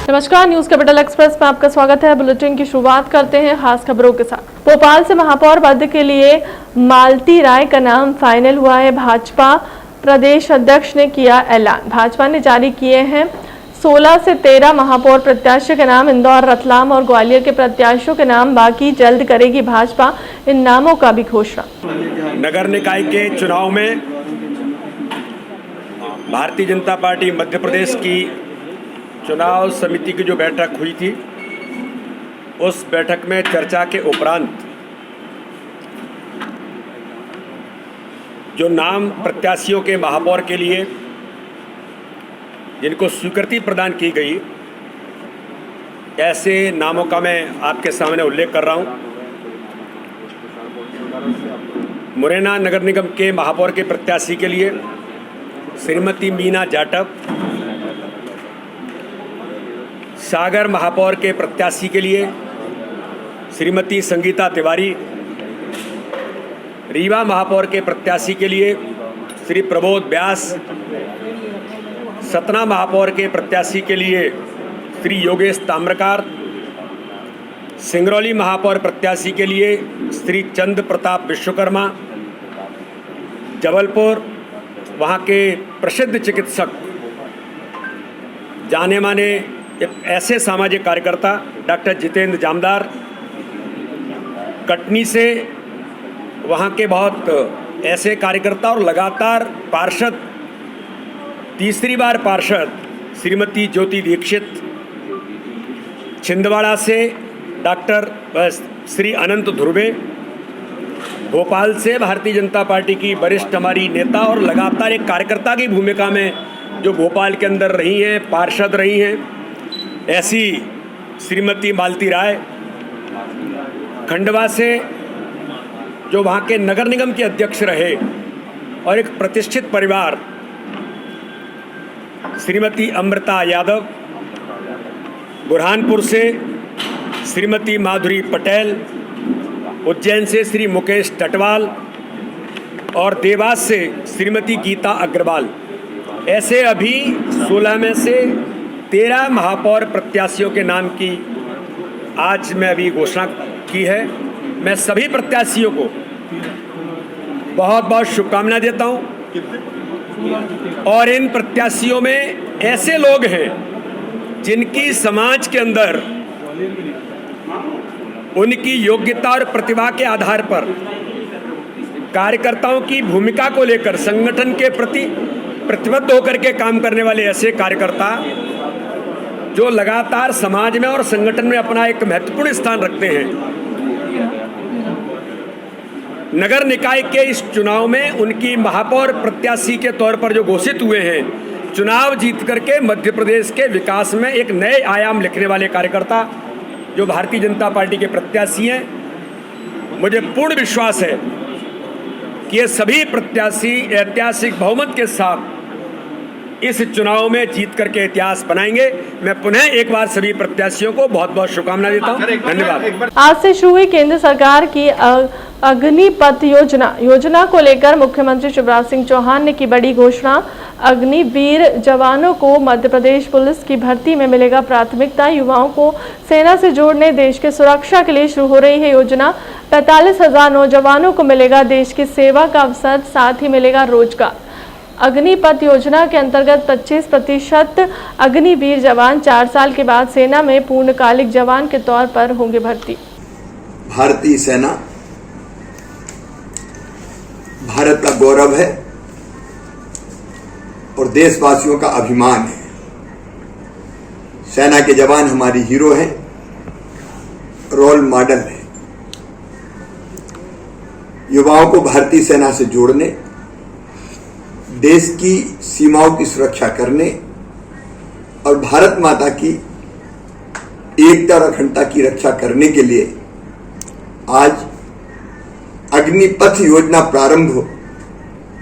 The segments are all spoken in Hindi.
नमस्कार, न्यूज कैपिटल एक्सप्रेस में आपका स्वागत है। बुलेटिन की शुरुआत करते हैं खास खबरों के साथ। भोपाल से महापौर पद के लिए मालती राय का नाम फाइनल हुआ है। भाजपा प्रदेश अध्यक्ष ने किया ऐलान। भाजपा ने जारी किए हैं 16 से 13 महापौर प्रत्याशियों के नाम। इंदौर, रतलाम और ग्वालियर के प्रत्याशियों के नाम बाकी जल्द करेगी भाजपा। इन नामों का भी घोषणा। नगर निकाय के चुनाव में भारतीय जनता पार्टी मध्य प्रदेश की चुनाव समिति की जो बैठक हुई थी, उस बैठक में चर्चा के उपरांत जो नाम प्रत्याशियों के महापौर के लिए जिनको स्वीकृति प्रदान की गई, ऐसे नामों का मैं आपके सामने उल्लेख कर रहा हूं। मुरैना नगर निगम के महापौर के प्रत्याशी के लिए श्रीमती मीना जाटव, सागर महापौर के प्रत्याशी के लिए श्रीमती संगीता तिवारी, रीवा महापौर के प्रत्याशी के लिए श्री प्रबोध व्यास, सतना महापौर के प्रत्याशी के लिए श्री योगेश ताम्रकार, सिंगरौली महापौर प्रत्याशी के लिए श्री चंद्र प्रताप विश्वकर्मा, जबलपुर वहाँ के प्रसिद्ध चिकित्सक, जाने माने ऐसे सामाजिक कार्यकर्ता डॉक्टर जितेंद्र जामदार, कटनी से वहाँ के बहुत ऐसे कार्यकर्ता और लगातार पार्षद, तीसरी बार पार्षद श्रीमती ज्योति दीक्षित, छिंदवाड़ा से डॉक्टर श्री अनंत ध्रुवे, भोपाल से भारतीय जनता पार्टी की वरिष्ठ हमारी नेता और लगातार एक कार्यकर्ता की भूमिका में जो भोपाल के अंदर रही हैं, पार्षद रही हैं, ऐसी श्रीमती मालती राय, खंडवा से जो वहाँ के नगर निगम के अध्यक्ष रहे और एक प्रतिष्ठित परिवार, श्रीमती अमृता यादव, बुरहानपुर से श्रीमती माधुरी पटेल, उज्जैन से श्री मुकेश टटवाल और देवास से श्रीमती गीता अग्रवाल। ऐसे अभी 16 में से 13 महापौर प्रत्याशियों के नाम की आज मैं अभी घोषणा की है। मैं सभी प्रत्याशियों को बहुत बहुत शुभकामनाएं देता हूं। और इन प्रत्याशियों में ऐसे लोग हैं जिनकी समाज के अंदर उनकी योग्यता और प्रतिभा के आधार पर कार्यकर्ताओं की भूमिका को लेकर संगठन के प्रति प्रतिबद्ध होकर के काम करने वाले ऐसे कार्यकर्ता जो लगातार समाज में और संगठन में अपना एक महत्वपूर्ण स्थान रखते हैं। नगर निकाय के इस चुनाव में उनकी महापौर प्रत्याशी के तौर पर जो घोषित हुए हैं, चुनाव जीत करके मध्य प्रदेश के विकास में एक नए आयाम लिखने वाले कार्यकर्ता जो भारतीय जनता पार्टी के प्रत्याशी हैं। मुझे पूर्ण विश्वास है कि ये सभी प्रत्याशी ऐतिहासिक बहुमत के साथ इस चुनाव में जीत करके इतिहास बनाएंगे। मैं पुनः एक बार सभी प्रत्याशियों को बहुत बहुत शुभकामनाएं देता हूं। धन्यवाद। आज से शुरू हुई केंद्र सरकार की अग्निपथ योजना को लेकर मुख्यमंत्री शिवराज सिंह चौहान ने की बड़ी घोषणा। अग्निवीर जवानों को मध्य प्रदेश पुलिस की भर्ती में मिलेगा प्राथमिकता। युवाओं को सेना से जोड़ने देश की सुरक्षा के लिए शुरू हो रही है योजना। 45,000 नौजवानों को मिलेगा देश की सेवा का अवसर, साथ ही मिलेगा रोजगार। अग्निपथ योजना के अंतर्गत 25% अग्निवीर जवान 4 साल के बाद सेना में पूर्णकालिक जवान के तौर पर होंगे भर्ती। भारतीय सेना भारत का गौरव है और देशवासियों का अभिमान है। सेना के जवान हमारी हीरो हैं, रोल मॉडल हैं। युवाओं को भारतीय सेना से जोड़ने, देश की सीमाओं की सुरक्षा करने और भारत माता की एकता और अखंडता की रक्षा करने के लिए आज अग्निपथ योजना प्रारंभ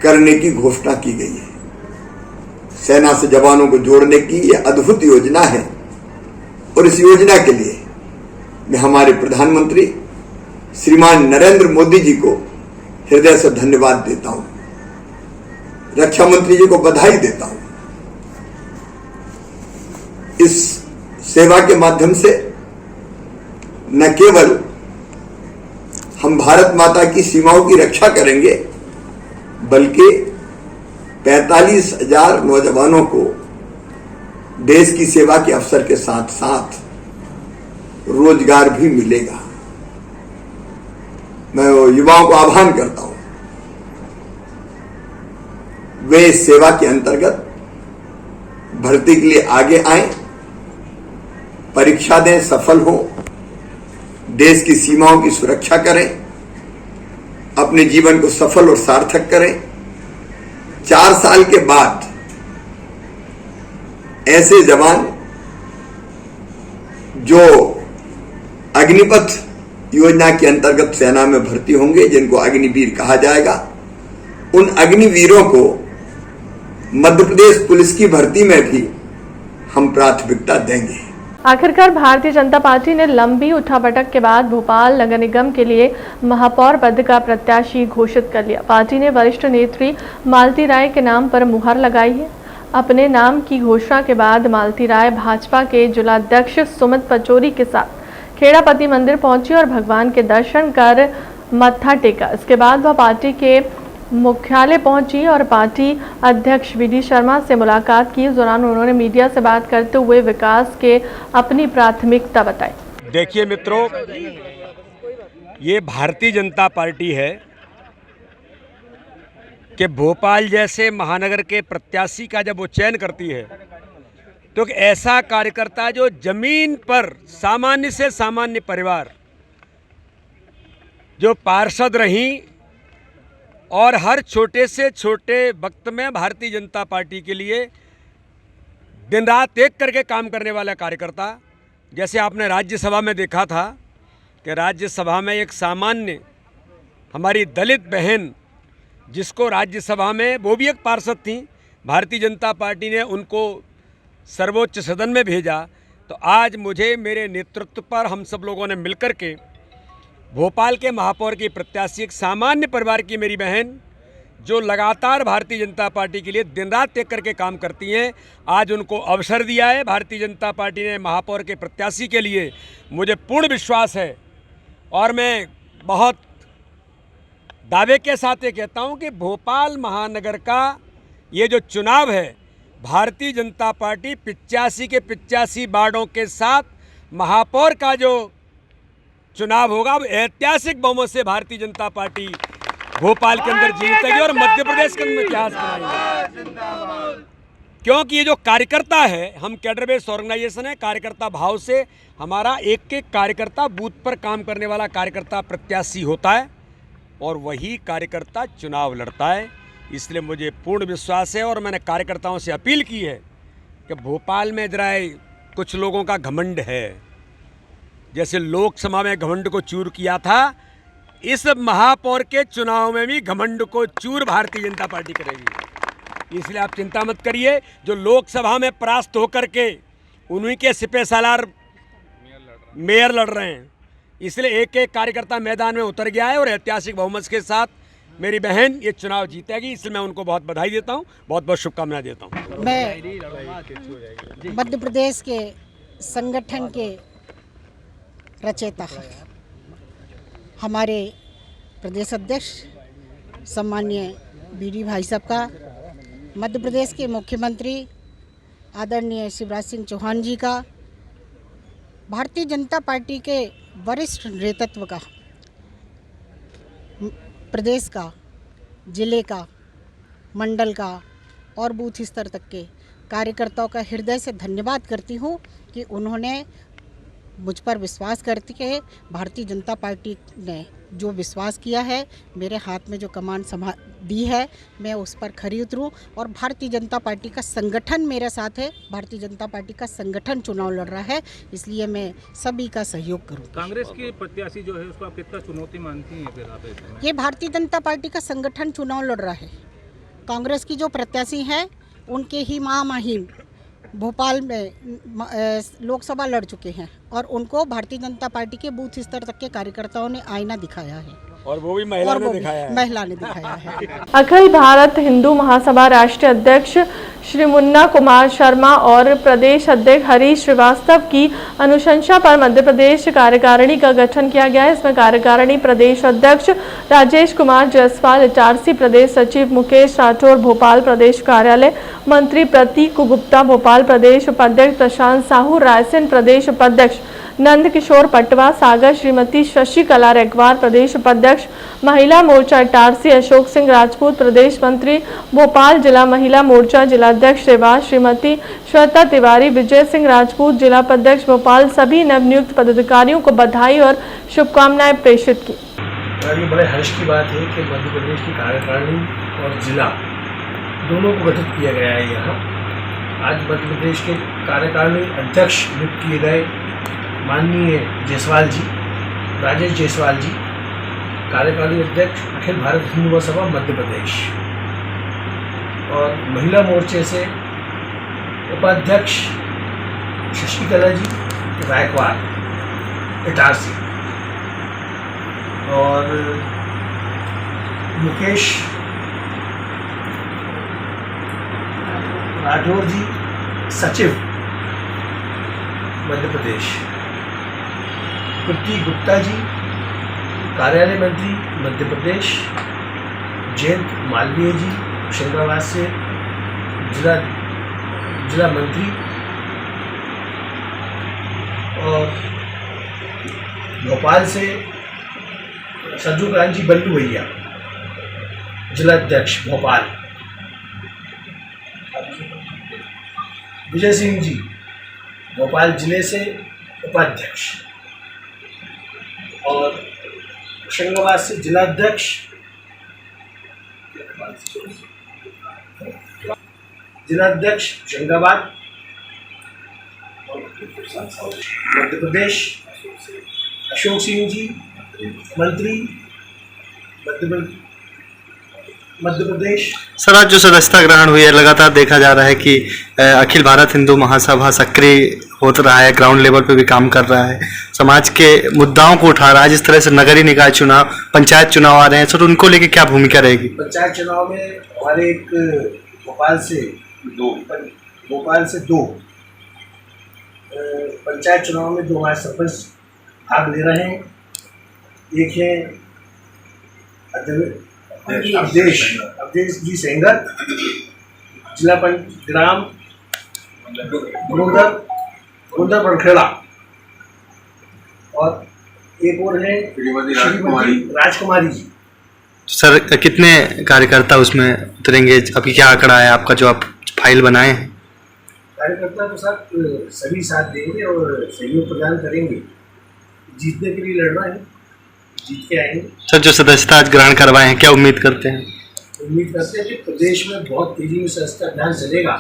करने की घोषणा की गई है। सेना से जवानों को जोड़ने की यह अद्भुत योजना है और इस योजना के लिए मैं हमारे प्रधानमंत्री श्रीमान नरेंद्र मोदी जी को हृदय से धन्यवाद देता हूं, रक्षा मंत्री जी को बधाई देता हूं। इस सेवा के माध्यम से न केवल हम भारत माता की सीमाओं की रक्षा करेंगे, बल्कि 45,000 नौजवानों को देश की सेवा के अवसर के साथ साथ रोजगार भी मिलेगा। मैं युवाओं को आह्वान करता हूं, वे इस सेवा के अंतर्गत भर्ती के लिए आगे आएं, परीक्षा दें, सफल हों, देश की सीमाओं की सुरक्षा करें, अपने जीवन को सफल और सार्थक करें। 4 साल के बाद ऐसे जवान जो अग्निपथ योजना के अंतर्गत सेना में भर्ती होंगे, जिनको अग्निवीर कहा जाएगा, उन अग्निवीरों को मध्य प्रदेश पुलिस की भर्ती में भी हम प्राथमिकता देंगे। आखिरकार भारतीय जनता पार्टी ने लंबी उठापटक के बाद भोपाल नगर निगम के लिए महापौर पद का प्रत्याशी घोषित कर लिया। पार्टी ने वरिष्ठ नेत्री मालती राय के नाम पर मुहर लगाई है। अपने नाम की घोषणा के बाद मालती राय भाजपा के जिलाध्यक्ष सुमित पचौरी के साथ खेड़ापति मंदिर पहुंची और भगवान के दर्शन कर मत्था टेका। इसके बाद वह पार्टी के मुख्यालय पहुंची और पार्टी अध्यक्ष वी.डी. शर्मा से मुलाकात की। इस दौरान उन्होंने मीडिया से बात करते हुए विकास के अपनी प्राथमिकता बताई। देखिए मित्रों, ये भारतीय जनता पार्टी है कि भोपाल जैसे महानगर के प्रत्याशी का जब वो चयन करती है तो एक ऐसा कार्यकर्ता जो जमीन पर सामान्य से सामान्य परिवार, जो पार्षद रहीं और हर छोटे से छोटे वक्त में भारतीय जनता पार्टी के लिए दिन रात एक करके काम करने वाला कार्यकर्ता। जैसे आपने राज्यसभा में देखा था कि राज्यसभा में एक सामान्य हमारी दलित बहन, जिसको राज्यसभा में वो भी एक पार्षद थी, भारतीय जनता पार्टी ने उनको सर्वोच्च सदन में भेजा। तो आज मुझे मेरे नेतृत्व पर हम सब लोगों ने मिलकर के भोपाल के महापौर की प्रत्याशी, एक सामान्य परिवार की मेरी बहन जो लगातार भारतीय जनता पार्टी के लिए दिन रात एक करके काम करती हैं, आज उनको अवसर दिया है भारतीय जनता पार्टी ने महापौर के प्रत्याशी के लिए। मुझे पूर्ण विश्वास है और मैं बहुत दावे के साथ ये कहता हूं कि भोपाल महानगर का ये जो चुनाव है, भारतीय जनता पार्टी 85 के 85 वार्डों के साथ महापौर का जो चुनाव होगा, वो ऐतिहासिक बहुमत से भारतीय जनता पार्टी भोपाल के अंदर जीतेगी और मध्य प्रदेश के अंदर इतिहास बनाएगी। क्योंकि ये जो कार्यकर्ता है, हम कैडर बेस्ड ऑर्गेनाइजेशन है, कार्यकर्ता भाव से हमारा एक एक कार्यकर्ता बूथ पर काम करने वाला कार्यकर्ता प्रत्याशी होता है और वही कार्यकर्ता चुनाव लड़ता है। इसलिए मुझे पूर्ण विश्वास है और मैंने कार्यकर्ताओं से अपील की है कि भोपाल में जरा कुछ लोगों का घमंड है, जैसे लोकसभा में घमंड को चूर किया था, इस महापौर के चुनाव में भी घमंड को चूर भारतीय जनता पार्टी करेगी। इसलिए आप चिंता मत करिए। जो लोकसभा में परास्त होकर के उन्हीं के सिपह सालार मेयर लड़ रहे हैं, इसलिए एक एक कार्यकर्ता मैदान में उतर गया है और ऐतिहासिक बहुमत के साथ मेरी बहन ये चुनाव जीतेगी। इसलिए मैं उनको बहुत बधाई देता हूँ, बहुत बहुत शुभकामनाएं देता हूँ। मैं मध्य प्रदेश के संगठन के रचयिता है, हमारे प्रदेश अध्यक्ष सम्माननीय वी.डी. भाई साहब का, मध्य प्रदेश के मुख्यमंत्री आदरणीय शिवराज सिंह चौहान जी का, भारतीय जनता पार्टी के वरिष्ठ नेतृत्व का, प्रदेश का, जिले का, मंडल का और बूथ स्तर तक के कार्यकर्ताओं का हृदय से धन्यवाद करती हूँ कि उन्होंने मुझ पर विश्वास करके भारतीय जनता पार्टी ने जो विश्वास किया है, मेरे हाथ में जो कमान दी है, मैं उस पर खरी उतरूँ और भारतीय जनता पार्टी का संगठन मेरे साथ है। भारतीय जनता पार्टी का संगठन चुनाव लड़ रहा है, इसलिए मैं सभी का सहयोग करूँ। कांग्रेस की प्रत्याशी जो है उसको आप कितना चुनौती मानती हैं फिर आप? ये भारतीय जनता पार्टी का संगठन चुनाव लड़ रहा है। कांग्रेस की जो प्रत्याशी हैं उनके ही महामहिम भोपाल में लोकसभा लड़ चुके हैं और उनको भारतीय जनता पार्टी के बूथ स्तर तक के कार्यकर्ताओं ने आईना दिखाया है। और वो भी महिला और ने वो भी दिखाया है। महिला ने दिखाया है। अखिल भारत हिंदू महासभा राष्ट्रीय अध्यक्ष श्री मुन्ना कुमार शर्मा और प्रदेश अध्यक्ष हरीश श्रीवास्तव की अनुशंसा पर मध्य प्रदेश कार्यकारिणी का गठन किया गया है। इसमें कार्यकारिणी प्रदेश अध्यक्ष राजेश कुमार जायसवाल इटारसी, प्रदेश सचिव मुकेश राठौर भोपाल प्रदेश कार्यालय, मंत्री प्रतीक गुप्ता भोपाल प्रदेश उपाध्यक्ष, प्रशांत साहू रायसेन प्रदेश उपाध्यक्ष, नंद किशोर पटवा सागर, श्रीमती शशिकला रेगवार प्रदेश उपाध्यक्ष, महिला मोर्चा इटारसी अशोक सिंह राजपूत प्रदेश मंत्री, भोपाल जिला महिला मोर्चा जिलाध्यक्ष देवास श्रीमती श्वेता तिवारी, विजय सिंह राजपूत जिला उपाध्यक्ष भोपाल सभी नवनियुक्त पदाधिकारियों को बधाई और शुभकामनाएं प्रेषित की। ये बड़े हर्ष की बात है कि मध्य प्रदेश की कार्यकारिणी और जिला दोनों को गठित किया गया है। यहाँ आज मध्य प्रदेश के कार्यकारिणी अध्यक्ष नियुक्त किए गए माननीय जायसवाल जी, राजेश जायसवाल जी, कार्यकारिणी अध्यक्ष अखिल भारत हिंदू महासभा मध्य प्रदेश, और महिला मोर्चे से उपाध्यक्ष शशिकला जी रायकवार इटारसी, और मुकेश राठौर जी सचिव मध्य प्रदेश, प्रतीक गुप्ता जी कार्यालय मंत्री मध्य प्रदेश, जयंत मालवीय जी होशंगाबाद से जिला मंत्री, और भोपाल से सज्जू कांजी बल्लू भैया जिलाध्यक्ष भोपाल, विजय सिंह जी भोपाल जिले से उपाध्यक्ष, और होशंगाबाद से जिलाध्यक्ष होशंगाबाद, मध्य प्रदेश अशोक सिंह जी मंत्री मध्य प्रदेश। सर, आज जो सदस्यता ग्रहण हुई है, लगातार देखा जा रहा है कि अखिल भारत हिंदू महासभा सक्रिय होता रहा है, ग्राउंड लेवल पे भी काम कर रहा है, समाज के मुद्दाओं को उठा रहा है। जिस तरह से नगरीय निकाय चुनाव, पंचायत चुनाव आ रहे हैं, सर उनको लेके क्या भूमिका रहेगी? पंचायत चुनाव में हमारे एक भोपाल से दो पंचायत चुनाव में 2 हमारे सरपंच भाग ले रहे हैं। एक है अवधेश जी सेंगर, जिला ग्राम गोंदर बरखेड़ा, और एक और है श्रीमती राजकुमारी जी। सर, कितने कार्यकर्ता उसमें उतरेंगे? अभी क्या आंकड़ा है आपका जो आप फाइल बनाए हैं? कार्यकर्ता तो साथ सभी साथ देंगे और सहयोग प्रदान करेंगे। जीतने के लिए लड़ना है, जीत के आएंगे। सर, जो सदस्यता आज ग्रहण करवाए हैं, क्या उम्मीद करते हैं? उम्मीद करते हैं कि प्रदेश में बहुत तेजी में सदस्यता अभियान चलेगा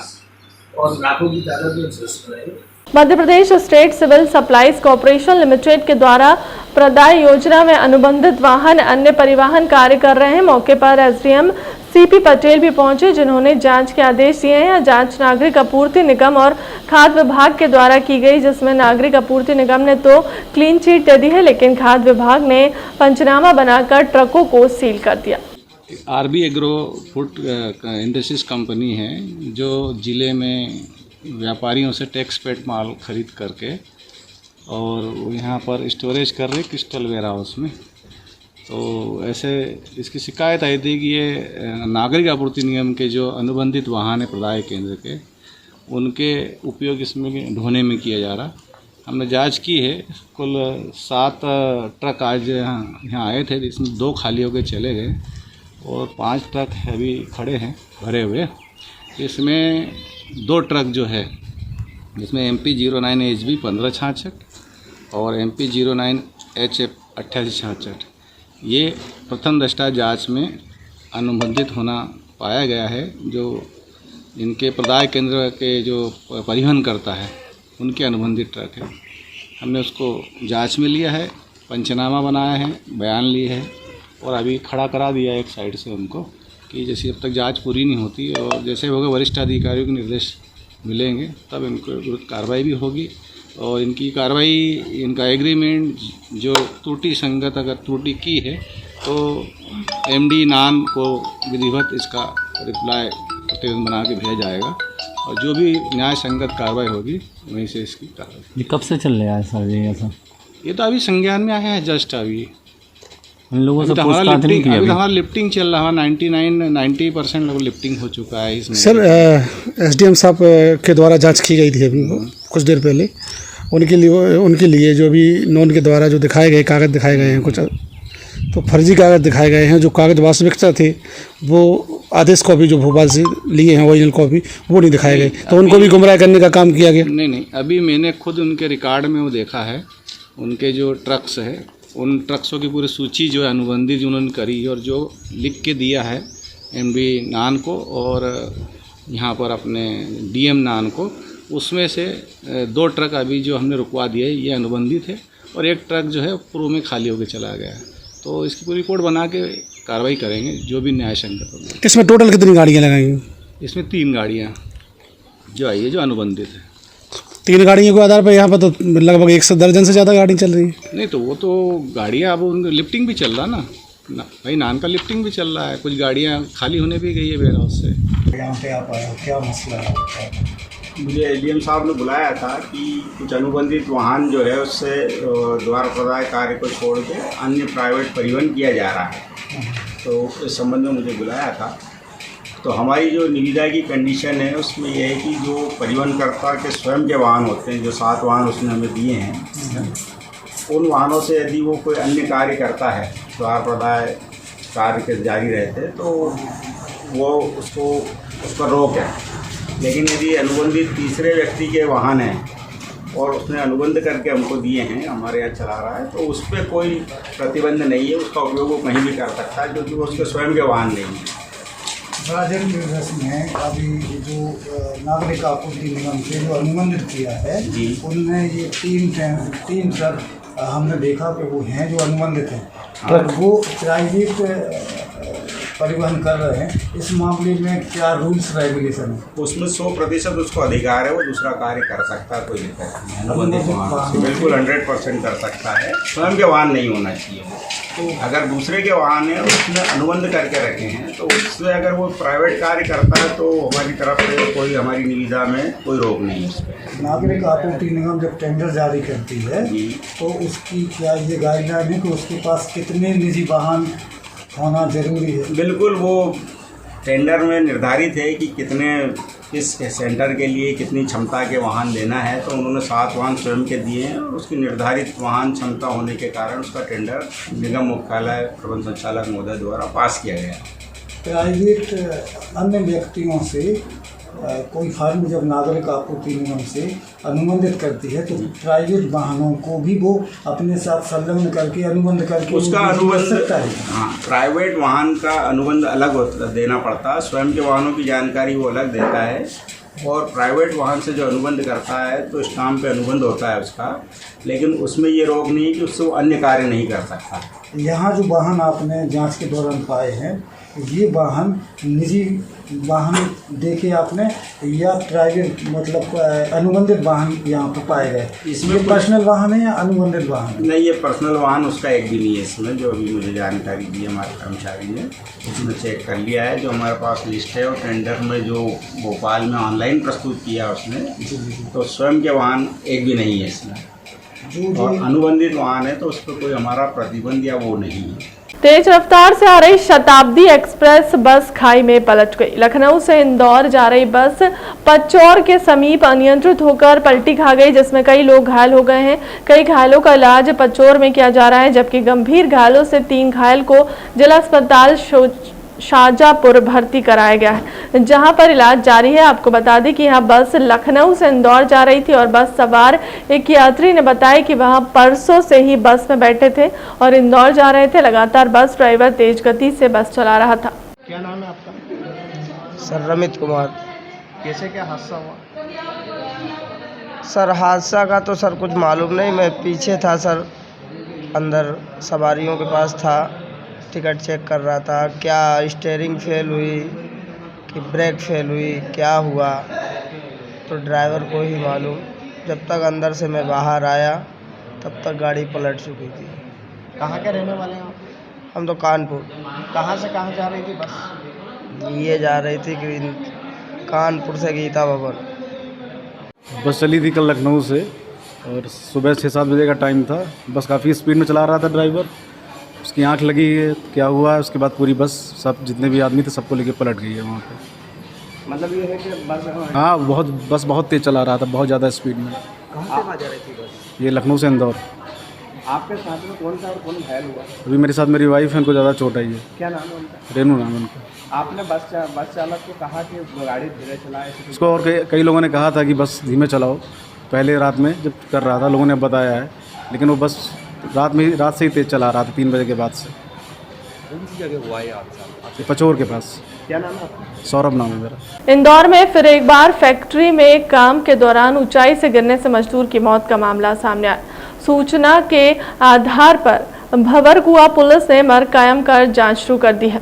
और लाखों की तादाद में सदस्य बनाएंगे। Madhya Pradesh state civil supplies corporation limited के द्वारा प्रदाय योजना में अनुबंधित वाहन अन्य परिवहन कार्य कर रहे हैं। मौके पर एसडीएम सीपी पटेल भी पहुंचे, जिन्होंने जांच के आदेश दिए हैं। जांच नागरिक आपूर्ति निगम और खाद्य विभाग के द्वारा की गई, जिसमें नागरिक आपूर्ति निगम ने तो क्लीन चिट दे दी है, लेकिन खाद्य विभाग ने पंचनामा बनाकर ट्रकों को सील कर दिया। R B agro food industries company है जो ज़िले में व्यापारियों से टैक्स पेड माल खरीद करके और यहाँ पर स्टोरेज कर रहे क्रिस्टल वेयर हाउस में। तो ऐसे इसकी शिकायत आई थी कि ये नागरिक आपूर्ति निगम के जो अनुबंधित वाहन है प्रदाय केंद्र के, उनके उपयोग इसमें ढोने में किया जा रहा। हमने जांच की है, कुल 7 ट्रक आज यहाँ आए थे, जिसमें 2 खाली होकर चले गए और 5 ट्रक अभी खड़े हैं भरे हुए। इसमें 2 ट्रक जो है, जिसमें MP09 HB 1566 और MP09 HF 8866, ये प्रथम दृष्टा जांच में अनुबंधित होना पाया गया है। जो इनके प्रदाय केंद्र के जो परिवहन करता है उनके अनुबंधित ट्रक है। हमने उसको जांच में लिया है, पंचनामा बनाया है, बयान लिए है और अभी खड़ा करा दिया है एक साइड से उनको, कि जैसे अब तक जांच पूरी नहीं होती और जैसे होगा वरिष्ठ अधिकारियों के निर्देश मिलेंगे तब इनको विरुद्ध कार्रवाई भी होगी। और इनकी कार्रवाई, इनका एग्रीमेंट जो त्रुटि संगत अगर त्रुटि की है तो एमडी नान को विधिवत इसका रिप्लाई स्टेटमेंट बना के भेजा जाएगा और जो भी न्याय संगत कार्रवाई होगी वहीं से इसकी कार्रवाई। ये कब से चल रहा है सर ये ऐसा? ये तो अभी संज्ञान में आया है जस्ट अभी। इन लोगों से अभी तो पूछताछ नहीं की अभी अभी? तो हमारा लिफ्टिंग चल रहा है, 90% लोग लिफ्टिंग हो चुका है इसमें। सर एसडीएम साहब के द्वारा जांच की गई थी अभी कुछ देर पहले। उनके लिए जो भी नॉन के द्वारा जो दिखाए गए कागज़ दिखाए गए हैं, कुछ तो फर्जी कागज़ दिखाए गए हैं। जो कागज़ वास्तविकता थे वो आदेश कॉपी जो भोपाल से लिए हैं ओरिजिनल कॉपी वो नहीं दिखाए गए, तो उनको भी गुमराह करने का काम किया गया। नहीं, अभी मैंने खुद उनके रिकॉर्ड में वो देखा है। उनके जो ट्रक्स है उन ट्रक्सों की पूरी सूची जो है अनुबंधित जो उन्होंने करी और जो लिख के दिया है एमडी नान को और यहाँ पर अपने डीएम नान को, उसमें से 2 ट्रक अभी जो हमने रुकवा दिए ये अनुबंधित है और एक ट्रक जो है पूर्व में खाली होकर चला गया है। तो इसकी पूरी रिपोर्ट बना के कार्रवाई करेंगे जो भी न्याय संगत होगी। इसमें टोटल कितनी गाड़ियाँ लगाएंगी? इसमें 3 गाड़ियाँ जो आई है जो अनुबंधित है। 3 गाड़ियों के आधार पर यहाँ पर तो लगभग 100 दर्जन से ज़्यादा गाड़ी चल रही है। नहीं तो वो तो गाड़ियाँ अब उनका लिफ्टिंग भी चल रहा ना भाई, नान का लिफ्टिंग भी चल रहा है। कुछ गाड़ियाँ खाली होने भी गई है वेयर हाउस से। यहाँ पे आप आए हो, क्या मसला है? मुझे एडीएम साहब ने बुलाया था कि कुछ अनुबंधित वाहन जो है उससे द्वार प्रदाय कार्य को छोड़ के अन्य प्राइवेट परिवहन किया जा रहा है, तो इस संबंध में मुझे बुलाया था। तो हमारी जो निविदा की कंडीशन है उसमें यह है कि जो परिवहनकर्ता के स्वयं के वाहन होते हैं, जो 7 वाहन उसने हमें दिए हैं, उन वाहनों से यदि वो कोई अन्य कार्य करता है, द्वार प्रदाय कार्य के जारी रहते, तो वो उस पर रोक है। लेकिन यदि अनुबंधित तीसरे व्यक्ति के वाहन हैं और उसने अनुबंध करके हमको दिए हैं, हमारे यहाँ चला रहा है, तो उस पर कोई प्रतिबंध नहीं है। उसका उपयोग वो कहीं भी कर सकता है क्योंकि वो उसके स्वयं के वाहन नहीं है। राजन दिवस में अभी जो नागरिक आपूर्ति निगम से जो अनुबंधित किया है उनमें ये 3 ट्रक हमने देखा कि वो हैं जो अनुबंधित हैं और वो प्राइवेट परिवहन कर रहे हैं। इस मामले में क्या रूल्स रेगुलेशन है? उसमें 100% उसको अधिकार है, वो दूसरा कार्य कर सकता है, कोई दिक्कत नहीं है। अनुबंधित वाहन से बिल्कुल 100% कर सकता है। स्वयं के वाहन नहीं होना चाहिए। तो अगर दूसरे के वाहन है उसमें अनुबंध करके रखे हैं तो उससे अगर वो प्राइवेट कार्य करता है तो हमारी तरफ से कोई, हमारी निविदा में कोई रोक नहीं है उस पर। नागरिक आपूर्ति निगम जब टेंडर जारी करती है तो उसकी क्या ये गाइडलाइन है कि उसके पास कितने निजी वाहन होना जरूरी है? बिल्कुल, वो टेंडर में निर्धारित है कि किस सेंटर के लिए कितनी क्षमता के वाहन देना है। तो उन्होंने 7 वाहन स्वयं के दिए हैं और उसकी निर्धारित वाहन क्षमता होने के कारण उसका टेंडर निगम मुख्यालय प्रबंध संचालक महोदय द्वारा पास किया गया। प्राइवेट अन्य व्यक्तियों से कोई फर्म जब नागरिक आपूर्ति निगम से अनुबंधित करती है तो प्राइवेट वाहनों को भी वो अपने साथ संलग्न करके अनुबंध करके उसका अनुबंध सकता है। हाँ, प्राइवेट वाहन का अनुबंध अलग देना पड़ता है। स्वयं के वाहनों की जानकारी वो अलग देता है और प्राइवेट वाहन से जो अनुबंध करता है तो स्टाम्प पे अनुबंध होता है उसका, लेकिन उसमें ये रोक नहीं कि उससे वो अन्य कार्य नहीं कर सकता। यहाँ जो वाहन आपने जांच के दौरान पाए हैं ये वाहन निजी वाहन देखे आपने या प्राइवेट मतलब अनुबंधित वाहन यहाँ पर पाए गए? इसमें पर्सनल वाहन है या अनुबंधित वाहन? नहीं, ये पर्सनल वाहन उसका एक भी नहीं है इसमें। जो अभी मुझे जानकारी दी हमारे कर्मचारी ने, उसने चेक कर लिया है। जो हमारे पास लिस्ट है और टेंडर में जो भोपाल में ऑनलाइन प्रस्तुत किया उसने, तो स्वयं के वाहन एक भी नहीं है इसमें। और अनुबंधित वाहन है तो उस पर कोई हमारा प्रतिबंध या वो नहीं है। तेज रफ्तार से आ रही शताब्दी एक्सप्रेस बस खाई में पलट गई। लखनऊ से इंदौर जा रही बस पचौर के समीप अनियंत्रित होकर पलटी खा गई, जिसमें कई लोग घायल हो गए हैं। कई घायलों का इलाज पचौर में किया जा रहा है, जबकि गंभीर घायलों से 3 घायल को जिला अस्पताल शाहजहांपुर भर्ती कराया गया है, जहां पर इलाज जारी है। आपको बता दें कि यह बस लखनऊ से इंदौर जा रही थी और बस सवार एक यात्री ने बताया कि वह परसों से ही बस में बैठे थे और इंदौर जा रहे थे। लगातार बस ड्राइवर तेज गति से बस चला रहा था। क्या नाम है आपका? सर रमित कुमार। कैसे क्या हादसा हुआ? सर हादसा का तो सर कुछ मालूम नहीं, मैं पीछे था सर, अंदर सवारियों के पास था, टिकट चेक कर रहा था। क्या स्टीयरिंग फेल हुई कि ब्रेक फेल हुई, क्या हुआ तो ड्राइवर को ही मालूम। जब तक अंदर से मैं बाहर आया तब तक गाड़ी पलट चुकी थी। कहाँ के रहने वाले हैं आप? हम तो कानपुर। कहाँ से कहाँ जा रही थी बस? ये जा रही थी कानपुर से गीता भवन। बस चली थी कल लखनऊ से और सुबह 6-7 बजे का टाइम था। बस काफ़ी स्पीड में चला रहा था ड्राइवर, उसकी आंख लगी है, क्या हुआ है उसके बाद पूरी बस सब जितने भी आदमी थे सबको लेके पलट गई है वहाँ पे। मतलब ये है कि बस हाँ, बस बहुत तेज़ चला रहा था, बहुत ज़्यादा स्पीड में। कहाँ से कहाँ जा रही थी बस? ये लखनऊ से इंदौर। आपके साथ में कौन सा और कौन घायल हुआ? अभी मेरे साथ मेरी वाइफ है, उनको ज़्यादा चोट आई है। क्या नाम है उनका? रेनू नाम है उनका। आपने बस चालक को कहा कि गाड़ी धीरे चलाए? उसको और कई लोगों ने कहा था कि बस धीमे चलाओ, पहले रात में जब कर रहा था लोगों ने बताया है, लेकिन वो बस रात से ही तेज़ चला रहा था 3 बजे के बाद से। कौन सी जगह हुआ है हादसा? पचोर के पास। क्या नाम है आपका? सौरभ नाम है मेरा। इंदौर में फिर एक बार फैक्ट्री में काम के दौरान ऊंचाई से गिरने से मजदूर की मौत का मामला सामने आया। सूचना के आधार पर भंवरकुआं पुलिस ने मर्ग कायम कर जांच शुरू कर दी है।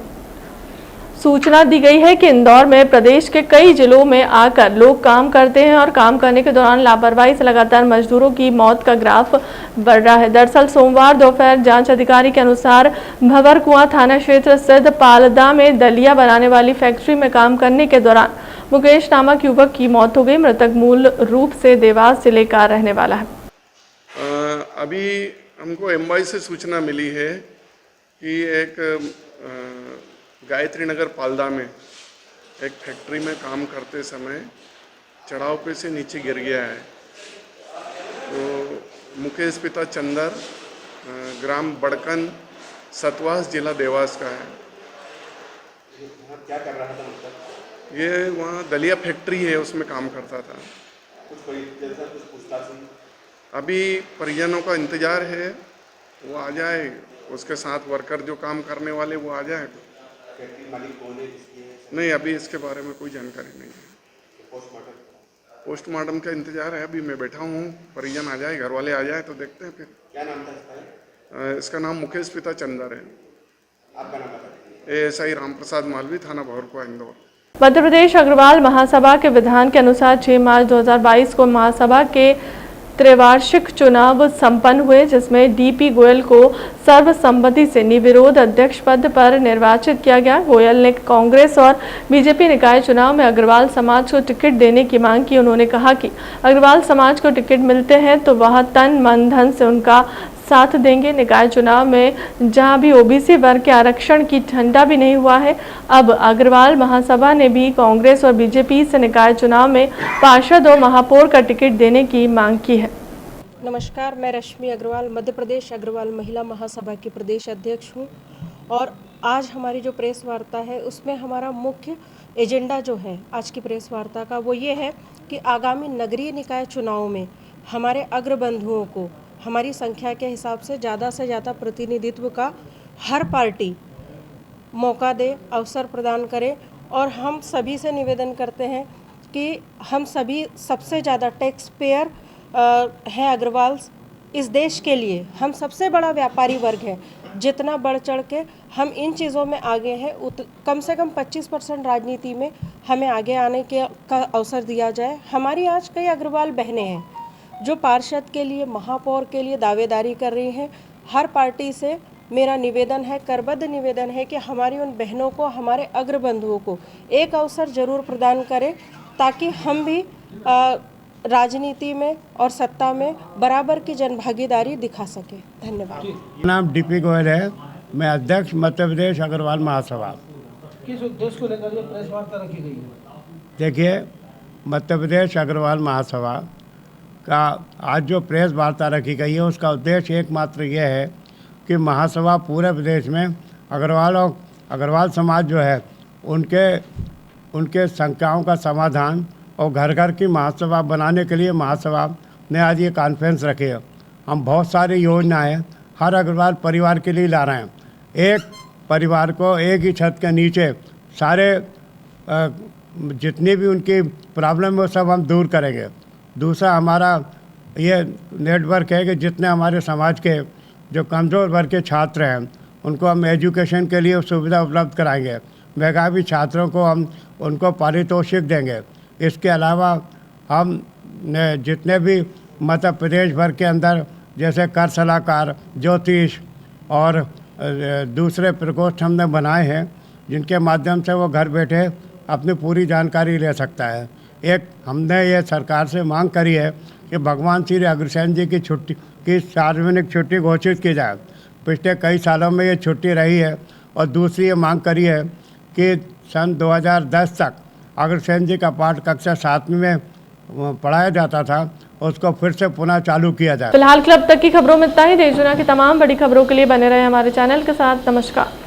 सूचना दी गई है कि इंदौर में प्रदेश के कई जिलों में आकर लोग काम करते हैं और काम करने के दौरान लापरवाही से लगातार मजदूरों की मौत का ग्राफ बढ़ रहा है। दरअसल सोमवार दोपहर जांच अधिकारी के अनुसार भंवरकुआं थाना क्षेत्र स्थित पालदा में दलिया बनाने वाली फैक्ट्री में काम करने के दौरान मुकेश नामक युवक की मौत हो गई। मृतक मूल रूप से देवास जिले का रहने वाला है। अभी हमको एमवाई से सूचना मिली है कि एक गायत्री नगर पालदा में एक फैक्ट्री में काम करते समय चढ़ाव पे से नीचे गिर गया है। तो मुकेश पिता चंदर, ग्राम बड़कन, सतवास, जिला देवास का है। क्या कर रहा था मतलब? ये वहाँ दलिया फैक्ट्री है, उसमें काम करता था। कुछ पूछताछ? अभी परिजनों का इंतजार है, वो आ जाए, उसके साथ वर्कर जो काम करने वाले वो आ जाए। मालिक कौन है जिसकी है? नहीं, अभी इसके बारे में कोई जानकारी नहीं है। पोस्टमार्टम का इंतजार है। अभी मैं बैठा हूँ, परिजन आ जाए, घर वाले आ जाए तो देखते हैं फिर। क्या नाम था इसका? इसका नाम मुकेश पिता चंदर है। आपका नाम बताइए। एएसआई राम प्रसाद मालवी, थाना भंवरकुआं, इंदौर। मध्य प्रदेश अग्रवाल महासभा के विधान के अनुसार 6 मार्च 2022 को महासभा के त्रैवार्षिक चुनाव संपन्न हुए, जिसमें डीपी गोयल को सर्वसम्मति से निर्विरोध अध्यक्ष पद पर निर्वाचित किया गया। गोयल ने कांग्रेस और बीजेपी निकाय चुनाव में अग्रवाल समाज को टिकट देने की मांग की। उन्होंने कहा कि अग्रवाल समाज को टिकट मिलते हैं तो वह तन मन धन से उनका साथ देंगे। निकाय चुनाव में जहां भी ओबीसी वर्ग के आरक्षण की ठंडा भी नहीं हुआ है, अब अग्रवाल महासभा ने भी कांग्रेस और बीजेपी से निकाय चुनाव में पार्षद और महापौर का टिकट देने की मांग की है। नमस्कार, मैं रश्मि अग्रवाल मध्य प्रदेश अग्रवाल महिला महासभा की प्रदेश अध्यक्ष हूं और आज हमारी जो प्रेस वार्ता है उसमें हमारा मुख्य एजेंडा जो है आज की प्रेस वार्ता का वो ये है कि आगामी नगरीय निकाय चुनाव में हमारे अग्रबंधुओं को हमारी संख्या के हिसाब से ज़्यादा प्रतिनिधित्व का हर पार्टी मौका दे, अवसर प्रदान करे। और हम सभी से निवेदन करते हैं कि हम सभी सबसे ज़्यादा टैक्स पेयर हैं अग्रवाल इस देश के लिए। हम सबसे बड़ा व्यापारी वर्ग है। जितना बढ़ चढ़ के हम इन चीज़ों में आगे हैं, कम से कम 25% राजनीति में हमें आगे आने का अवसर दिया जाए। हमारी आज कई अग्रवाल बहनें हैं जो पार्षद के लिए, महापौर के लिए दावेदारी कर रही हैं। हर पार्टी से मेरा निवेदन है, करबद्ध निवेदन है कि हमारी उन बहनों को, हमारे अग्रबंधुओं को एक अवसर जरूर प्रदान करें ताकि हम भी राजनीति में और सत्ता में बराबर की जनभागीदारी दिखा सके। धन्यवाद। नाम डीपी गोयल है, मैं अध्यक्ष मध्य प्रदेश अग्रवाल महासभा। किस उद्देश्य को लेकर ये प्रेस वार्ता रखी गई है? देखिए, मध्य प्रदेश अग्रवाल महासभा का आज जो प्रेस वार्ता रखी गई है उसका उद्देश्य एकमात्र यह है कि महासभा पूरे प्रदेश में अग्रवाल और अग्रवाल समाज जो है उनके शंकाओं का समाधान और घर घर की महासभा बनाने के लिए महासभा ने आज ये कॉन्फ्रेंस रखी है। हम बहुत सारी योजनाएं हर अग्रवाल परिवार के लिए ला रहे हैं। एक परिवार को एक ही छत के नीचे सारे जितनी भी उनकी प्रॉब्लम है वो सब हम दूर करेंगे। दूसरा हमारा ये नेटवर्क है कि जितने हमारे समाज के जो कमज़ोर वर्ग के छात्र हैं उनको हम एजुकेशन के लिए सुविधा उपलब्ध कराएंगे। मेधावी छात्रों को हम उनको पारितोषिक देंगे। इसके अलावा हम जितने भी मध्य प्रदेश भर के अंदर जैसे कर सलाहकार, ज्योतिष और दूसरे प्रकोष्ठ हमने बनाए हैं जिनके माध्यम से वो घर बैठे अपनी पूरी जानकारी ले सकता है। एक हमने ये सरकार से मांग करी है कि भगवान श्री अग्रसेन जी की छुट्टी की सार्वजनिक छुट्टी घोषित की जाए। पिछले कई सालों में ये छुट्टी रही है। और दूसरी ये मांग करी है कि सन 2010 तक अग्रसेन जी का पाठ कक्षा 7वीं में पढ़ाया जाता था, उसको फिर से पुनः चालू किया जाए। फिलहाल क्लब तक की खबरों में इतना ही। देश दुनिया की तमाम बड़ी खबरों के लिए बने रहे हमारे चैनल के साथ। नमस्कार।